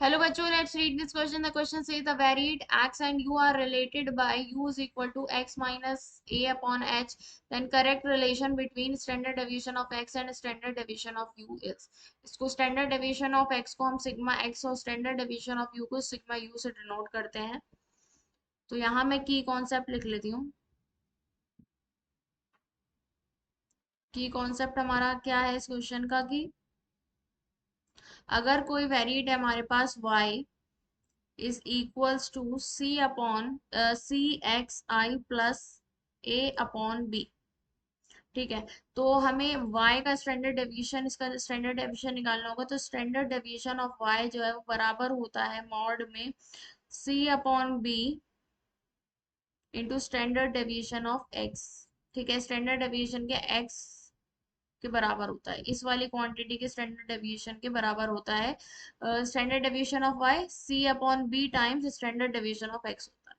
Hello bachcho, let's read this question. The question says the varied x and u are related by u is equal to x minus a upon h. Then correct relation between standard deviation of x and standard deviation of u is. इसको standard deviation of x को हम sigma x और standard deviation of u को sigma u से denote करते हैं. तो यहाँ मैं की कॉन्सेप्ट लिख लेती हूँ. की कॉन्सेप्ट हमारा क्या है इस क्वेश्चन का कि अगर कोई वेरिएट है हमारे पास y is equals to c upon cxi plus a upon b. ठीक है. तो हमें y का स्टैंडर्ड डेविएशन, इसका स्टैंडर्ड डेविएशन निकालना होगा. तो स्टैंडर्ड डेविएशन ऑफ y जो है वो बराबर होता है मॉड में c upon b into standard deviation of x. ठीक है. स्टैंडर्ड डेविएशन के x के बराबर होता है, इस वाली क्वांटिटी के स्टैंडर्ड डेविएशन के बराबर होता है standard deviation of y c upon b times standard deviation of x होता है.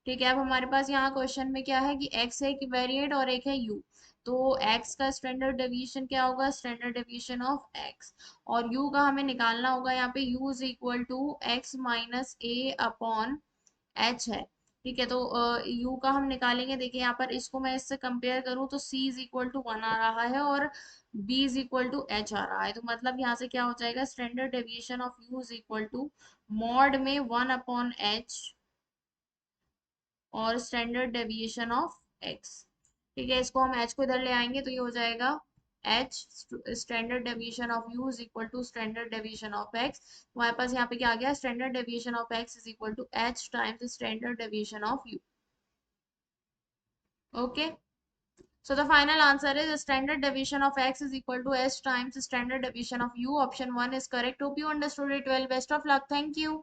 ठीक है. अब हमारे पास यहाँ क्वेश्चन में क्या है कि x है कि वेरिएट और एक है u. तो x का स्टैंडर्ड डेविएशन क्या होगा, स्टैंडर्ड डेविएशन ऑफ x. और u का हमें निकालना होगा. यहाँ पे u is equal to x minus a upon h है. ठीक है. तो u का हम निकालेंगे. देखिए यहाँ पर इसको मैं इससे कंपेयर करूँ तो c इज इक्वल टू 1 आ रहा है और b is equal to h आ रहा है. तो मतलब यहाँ से क्या हो जाएगा, standard deviation of u is equal to mod में 1 अपॉन h और स्टैंडर्ड डेविएशन ऑफ x. ठीक है. इसको हम h को इधर ले आएंगे तो ये हो जाएगा h standard deviation of u is equal to standard deviation of x. हमारे पास यहाँ पे क्या आ गया, standard deviation of x is equal to h times standard deviation of u. Okay. So the final answer is standard deviation of x is equal to h times standard deviation of u. Option 1 is correct. Hope you understood it well. Best of luck. Thank you.